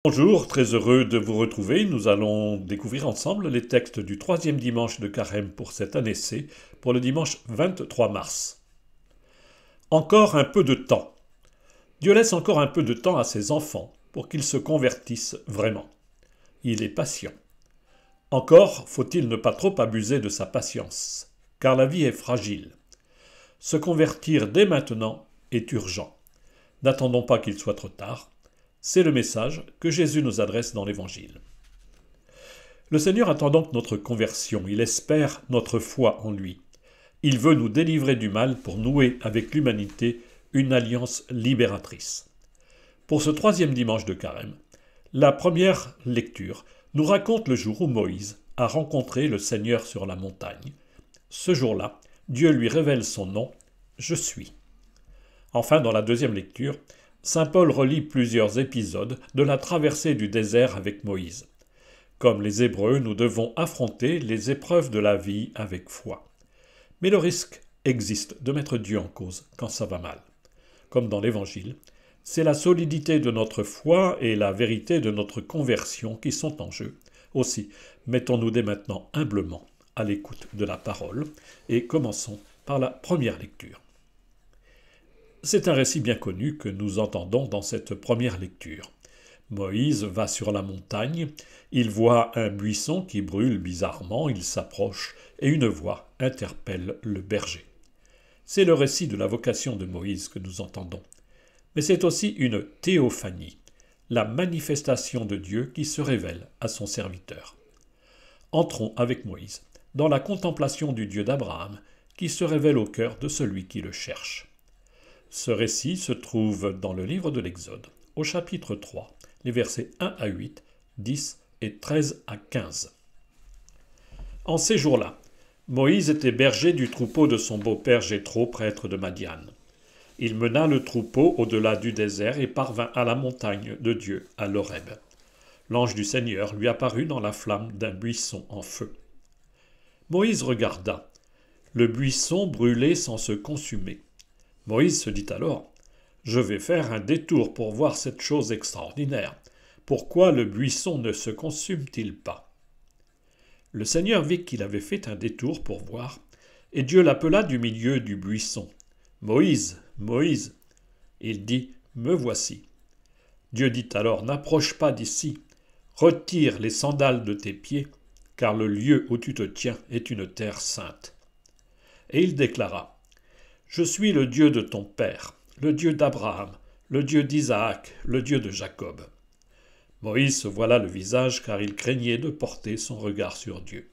Bonjour, très heureux de vous retrouver. Nous allons découvrir ensemble les textes du troisième dimanche de Carême pour cette année C, pour le dimanche 23 mars. Encore un peu de temps. Dieu laisse encore un peu de temps à ses enfants pour qu'ils se convertissent vraiment. Il est patient. Encore faut-il ne pas trop abuser de sa patience, car la vie est fragile. Se convertir dès maintenant est urgent. N'attendons pas qu'il soit trop tard. C'est le message que Jésus nous adresse dans l'Évangile. Le Seigneur attend donc notre conversion, il espère notre foi en lui. Il veut nous délivrer du mal pour nouer avec l'humanité une alliance libératrice. Pour ce troisième dimanche de Carême, la première lecture nous raconte le jour où Moïse a rencontré le Seigneur sur la montagne. Ce jour-là, Dieu lui révèle son nom, « Je suis ». Enfin, dans la deuxième lecture, saint Paul relie plusieurs épisodes de la traversée du désert avec Moïse. Comme les Hébreux, nous devons affronter les épreuves de la vie avec foi. Mais le risque existe de mettre Dieu en cause quand ça va mal. Comme dans l'Évangile, c'est la solidité de notre foi et la vérité de notre conversion qui sont en jeu. Aussi, mettons-nous dès maintenant humblement à l'écoute de la parole et commençons par la première lecture. C'est un récit bien connu que nous entendons dans cette première lecture. Moïse va sur la montagne, il voit un buisson qui brûle bizarrement, il s'approche et une voix interpelle le berger. C'est le récit de la vocation de Moïse que nous entendons. Mais c'est aussi une théophanie, la manifestation de Dieu qui se révèle à son serviteur. Entrons avec Moïse dans la contemplation du Dieu d'Abraham qui se révèle au cœur de celui qui le cherche. Ce récit se trouve dans le livre de l'Exode, au chapitre 3, les versets 1 à 8, 10 et 13 à 15. En ces jours-là, Moïse était berger du troupeau de son beau-père Jéthro, prêtre de Madian. Il mena le troupeau au-delà du désert et parvint à la montagne de Dieu, à l'Horeb. L'ange du Seigneur lui apparut dans la flamme d'un buisson en feu. Moïse regarda. Le buisson brûlait sans se consumer. Moïse se dit alors « Je vais faire un détour pour voir cette chose extraordinaire. Pourquoi le buisson ne se consume-t-il pas ?» Le Seigneur vit qu'il avait fait un détour pour voir, et Dieu l'appela du milieu du buisson. « Moïse, Moïse !» Il dit « Me voici !» Dieu dit alors « N'approche pas d'ici, retire les sandales de tes pieds, car le lieu où tu te tiens est une terre sainte. » Et il déclara « Je suis le Dieu de ton père, le Dieu d'Abraham, le Dieu d'Isaac, le Dieu de Jacob. » Moïse se voila le visage car il craignait de porter son regard sur Dieu.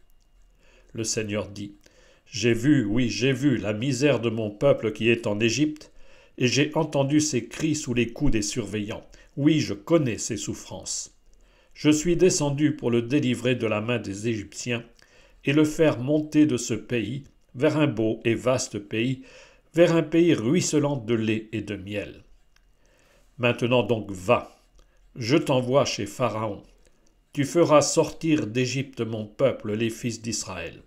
Le Seigneur dit « J'ai vu, oui, j'ai vu la misère de mon peuple qui est en Égypte, et j'ai entendu ses cris sous les coups des surveillants. Oui, je connais ses souffrances. Je suis descendu pour le délivrer de la main des Égyptiens et le faire monter de ce pays vers un beau et vaste pays, vers un pays ruisselant de lait et de miel. Maintenant donc va, je t'envoie chez Pharaon. Tu feras sortir d'Égypte mon peuple, les fils d'Israël. »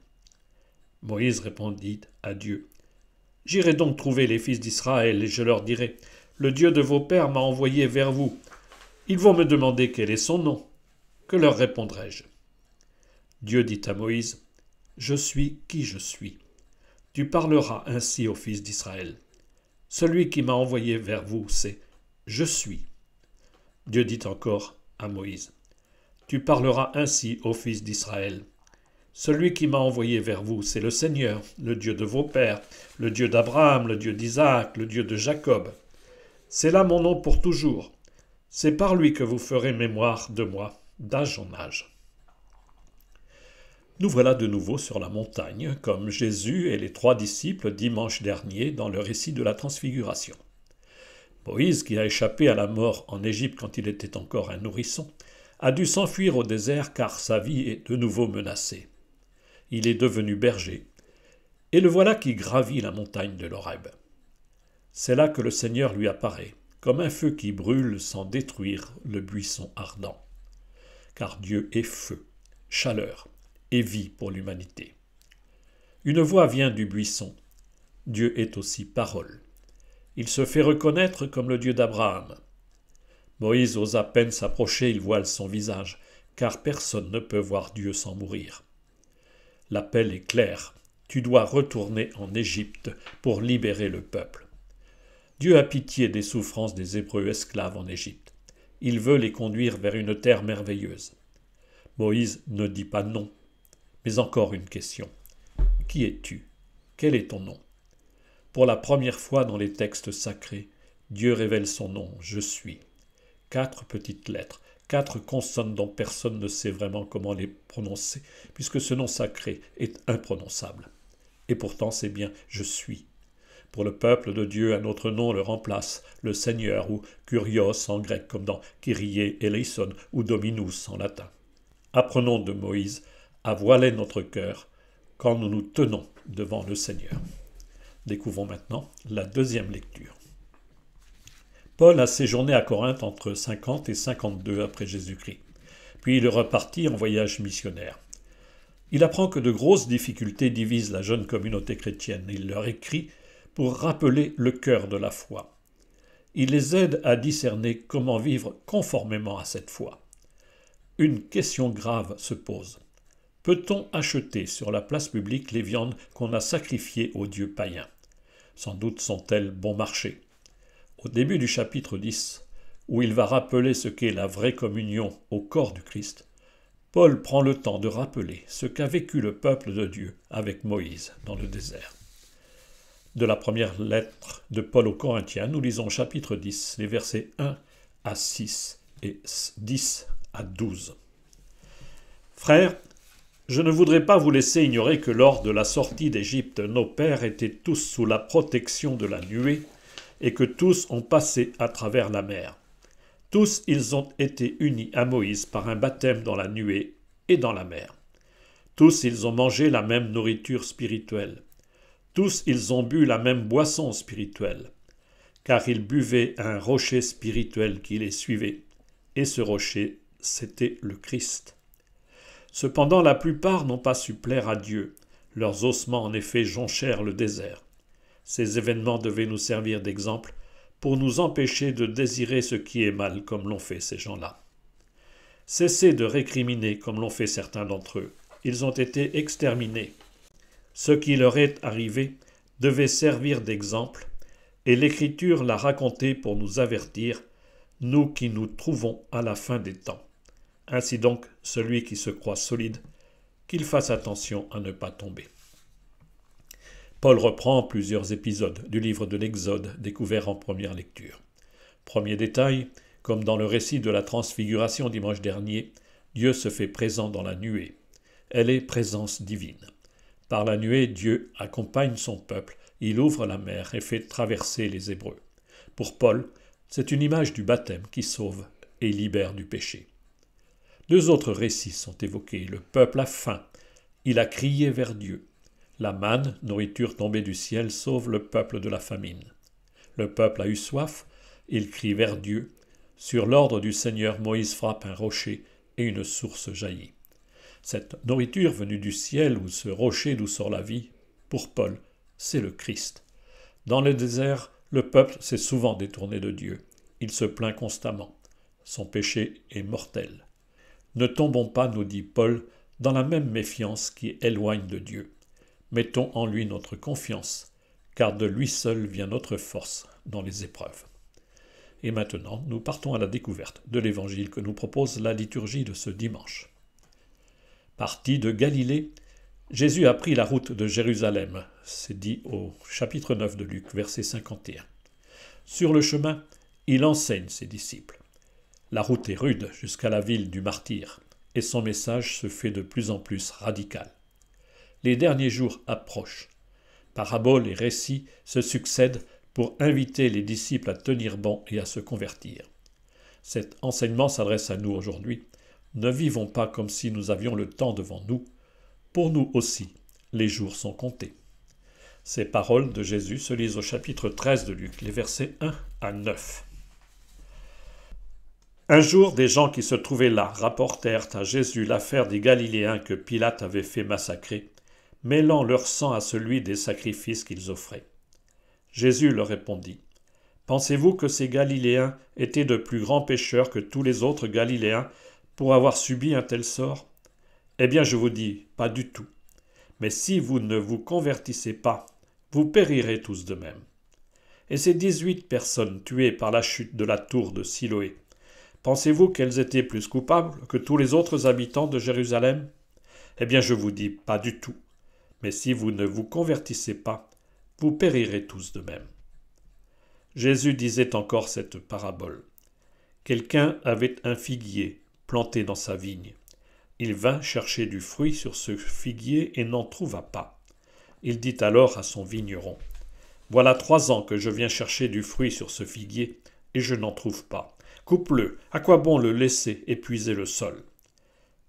Moïse répondit à Dieu, « J'irai donc trouver les fils d'Israël et je leur dirai, « Le Dieu de vos pères m'a envoyé vers vous. Ils vont me demander quel est son nom. Que leur répondrai-je » Dieu dit à Moïse, « Je suis qui je suis. Tu parleras ainsi aux fils d'Israël. Celui qui m'a envoyé vers vous, c'est « Je suis ». Dieu dit encore à Moïse, « Tu parleras ainsi aux fils d'Israël. Celui qui m'a envoyé vers vous, c'est le Seigneur, le Dieu de vos pères, le Dieu d'Abraham, le Dieu d'Isaac, le Dieu de Jacob. C'est là mon nom pour toujours. C'est par lui que vous ferez mémoire de moi, d'âge en âge. » Nous voilà de nouveau sur la montagne, comme Jésus et les 3 disciples dimanche dernier dans le récit de la Transfiguration. Moïse, qui a échappé à la mort en Égypte quand il était encore un nourrisson, a dû s'enfuir au désert car sa vie est de nouveau menacée. Il est devenu berger, et le voilà qui gravit la montagne de l'Horeb. C'est là que le Seigneur lui apparaît, comme un feu qui brûle sans détruire le buisson ardent. Car Dieu est feu, chaleur et vie pour l'humanité. Une voix vient du buisson. Dieu est aussi parole. Il se fait reconnaître comme le Dieu d'Abraham. Moïse ose à peine s'approcher, il voile son visage, car personne ne peut voir Dieu sans mourir. L'appel est clair. Tu dois retourner en Égypte pour libérer le peuple. Dieu a pitié des souffrances des Hébreux esclaves en Égypte. Il veut les conduire vers une terre merveilleuse. Moïse ne dit pas non. Mais encore une question. Qui es-tu? Quel est ton nom? Pour la première fois dans les textes sacrés, Dieu révèle son nom, je suis. 4 petites lettres, 4 consonnes dont personne ne sait vraiment comment les prononcer, puisque ce nom sacré est imprononçable. Et pourtant c'est bien je suis. Pour le peuple de Dieu, un autre nom le remplace, le Seigneur ou Kurios en grec, comme dans Kyrie eleison ou Dominus en latin. Apprenons de Moïse à voiler notre cœur quand nous nous tenons devant le Seigneur. Découvrons maintenant la deuxième lecture. Paul a séjourné à Corinthe entre 50 et 52 après Jésus-Christ. Puis il est reparti en voyage missionnaire. Il apprend que de grosses difficultés divisent la jeune communauté chrétienne. Il leur écrit pour rappeler le cœur de la foi. Il les aide à discerner comment vivre conformément à cette foi. Une question grave se pose. Peut-on acheter sur la place publique les viandes qu'on a sacrifiées aux dieux païens? Sans doute sont-elles bon marché. Au début du chapitre 10, où il va rappeler ce qu'est la vraie communion au corps du Christ, Paul prend le temps de rappeler ce qu'a vécu le peuple de Dieu avec Moïse dans le désert. De la première lettre de Paul aux Corinthiens, nous lisons au chapitre 10, les versets 1 à 6 et 10 à 12. Frères, je ne voudrais pas vous laisser ignorer que lors de la sortie d'Égypte, nos pères étaient tous sous la protection de la nuée et que tous ont passé à travers la mer. Tous ils ont été unis à Moïse par un baptême dans la nuée et dans la mer. Tous ils ont mangé la même nourriture spirituelle. Tous ils ont bu la même boisson spirituelle, car ils buvaient un rocher spirituel qui les suivait, et ce rocher, c'était le Christ. Cependant, la plupart n'ont pas su plaire à Dieu. Leurs ossements, en effet, jonchèrent le désert. Ces événements devaient nous servir d'exemple pour nous empêcher de désirer ce qui est mal comme l'ont fait ces gens-là. Cessez de récriminer comme l'ont fait certains d'entre eux. Ils ont été exterminés. Ce qui leur est arrivé devait servir d'exemple, et l'Écriture l'a raconté pour nous avertir, nous qui nous trouvons à la fin des temps. Ainsi donc, celui qui se croit solide, qu'il fasse attention à ne pas tomber. Paul reprend plusieurs épisodes du livre de l'Exode découvert en première lecture. Premier détail, comme dans le récit de la transfiguration dimanche dernier, Dieu se fait présent dans la nuée. Elle est présence divine. Par la nuée, Dieu accompagne son peuple, il ouvre la mer et fait traverser les Hébreux. Pour Paul, c'est une image du baptême qui sauve et libère du péché. 2 autres récits sont évoqués. Le peuple a faim, il a crié vers Dieu. La manne, nourriture tombée du ciel, sauve le peuple de la famine. Le peuple a eu soif, il crie vers Dieu. Sur l'ordre du Seigneur, Moïse frappe un rocher et une source jaillit. Cette nourriture venue du ciel ou ce rocher d'où sort la vie, pour Paul, c'est le Christ. Dans le désert, le peuple s'est souvent détourné de Dieu. Il se plaint constamment. Son péché est mortel. Ne tombons pas, nous dit Paul, dans la même méfiance qui éloigne de Dieu. Mettons en lui notre confiance, car de lui seul vient notre force dans les épreuves. Et maintenant, nous partons à la découverte de l'évangile que nous propose la liturgie de ce dimanche. Parti de Galilée, Jésus a pris la route de Jérusalem, c'est dit au chapitre 9 de Luc, verset 51. Sur le chemin, il enseigne ses disciples. La route est rude jusqu'à la ville du martyr, et son message se fait de plus en plus radical. Les derniers jours approchent. Paraboles et récits se succèdent pour inviter les disciples à tenir bon et à se convertir. Cet enseignement s'adresse à nous aujourd'hui. Ne vivons pas comme si nous avions le temps devant nous. Pour nous aussi, les jours sont comptés. Ces paroles de Jésus se lisent au chapitre 13 de Luc, les versets 1 à 9. Un jour, des gens qui se trouvaient là rapportèrent à Jésus l'affaire des Galiléens que Pilate avait fait massacrer, mêlant leur sang à celui des sacrifices qu'ils offraient. Jésus leur répondit : « Pensez-vous que ces Galiléens étaient de plus grands pécheurs que tous les autres Galiléens pour avoir subi un tel sort? Eh bien, je vous dis, pas du tout. Mais si vous ne vous convertissez pas, vous périrez tous de même. Et ces 18 personnes tuées par la chute de la tour de Siloé, pensez-vous qu'elles étaient plus coupables que tous les autres habitants de Jérusalem? Eh bien, je vous dis, pas du tout. Mais si vous ne vous convertissez pas, vous périrez tous de même. Jésus disait encore cette parabole. Quelqu'un avait un figuier planté dans sa vigne. Il vint chercher du fruit sur ce figuier et n'en trouva pas. Il dit alors à son vigneron, « Voilà 3 ans que je viens chercher du fruit sur ce figuier, et je n'en trouve pas. Coupe-le, à quoi bon le laisser épuiser le sol ?»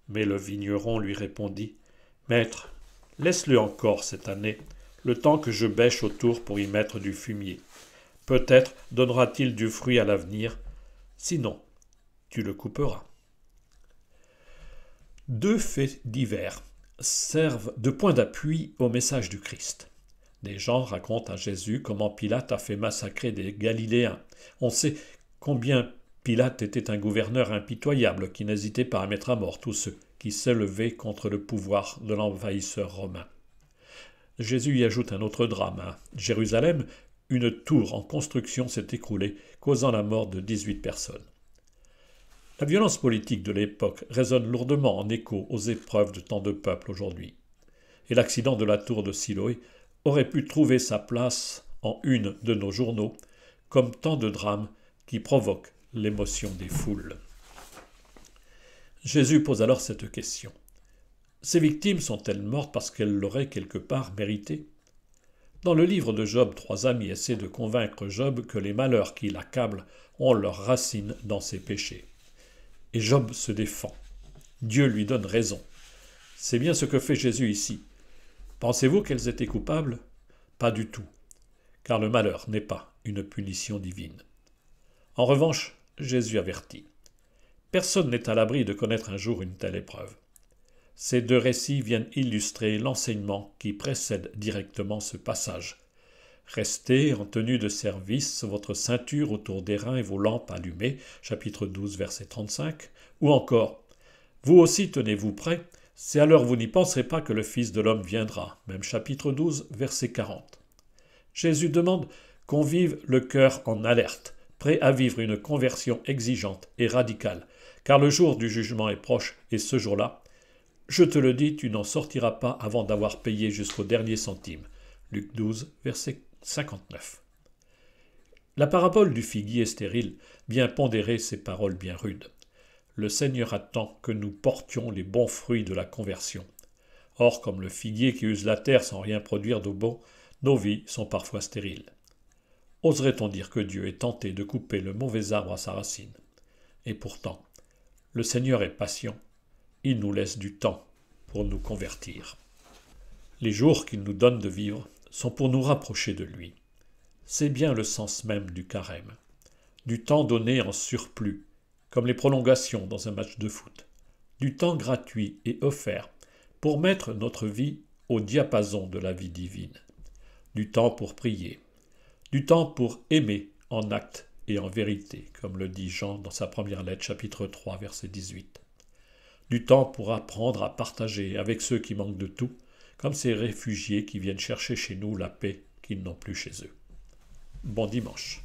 Mais le vigneron lui répondit, « Maître, laisse-le encore cette année, le temps que je bêche autour pour y mettre du fumier. Peut-être donnera-t-il du fruit à l'avenir, sinon tu le couperas. » 2 faits divers servent de point d'appui au message du Christ. Des gens racontent à Jésus comment Pilate a fait massacrer des Galiléens. On sait combien Pilate était un gouverneur impitoyable qui n'hésitait pas à mettre à mort tous ceux qui s'élevaient contre le pouvoir de l'envahisseur romain. Jésus y ajoute un autre drame. À Jérusalem, une tour en construction s'est écroulée, causant la mort de 18 personnes. La violence politique de l'époque résonne lourdement en écho aux épreuves de tant de peuples aujourd'hui. Et l'accident de la tour de Siloé aurait pu trouver sa place en une de nos journaux, comme tant de drames qui provoquent l'émotion des foules. Jésus pose alors cette question. Ces victimes sont-elles mortes parce qu'elles l'auraient quelque part mérité? Dans le livre de Job, 3 amis essaient de convaincre Job que les malheurs qui l'accablent ont leurs racines dans ses péchés. Et Job se défend. Dieu lui donne raison. C'est bien ce que fait Jésus ici. Pensez-vous qu'elles étaient coupables? Pas du tout, car le malheur n'est pas une punition divine. En revanche, Jésus avertit. Personne n'est à l'abri de connaître un jour une telle épreuve. Ces 2 récits viennent illustrer l'enseignement qui précède directement ce passage. Restez en tenue de service, votre ceinture autour des reins et vos lampes allumées, chapitre 12, verset 35, ou encore « Vous aussi tenez-vous prêts, c'est alors vous n'y penserez pas que le Fils de l'homme viendra », même chapitre 12, verset 40. Jésus demande qu'on vive le cœur en alerte, prêt à vivre une conversion exigeante et radicale, car le jour du jugement est proche, et ce jour-là, je te le dis, tu n'en sortiras pas avant d'avoir payé jusqu'au dernier centime. Luc 12, verset 59. La parabole du figuier stérile vient pondérer ces paroles bien rudes. Le Seigneur attend que nous portions les bons fruits de la conversion. Or, comme le figuier qui use la terre sans rien produire de bon, nos vies sont parfois stériles. Oserait-on dire que Dieu est tenté de couper le mauvais arbre à sa racine? Et pourtant, le Seigneur est patient. Il nous laisse du temps pour nous convertir. Les jours qu'il nous donne de vivre sont pour nous rapprocher de lui. C'est bien le sens même du carême. Du temps donné en surplus, comme les prolongations dans un match de foot. Du temps gratuit et offert pour mettre notre vie au diapason de la vie divine. Du temps pour prier. Du temps pour aimer en acte et en vérité, comme le dit Jean dans sa première lettre, chapitre 3, verset 18. Du temps pour apprendre à partager avec ceux qui manquent de tout, comme ces réfugiés qui viennent chercher chez nous la paix qu'ils n'ont plus chez eux. Bon dimanche.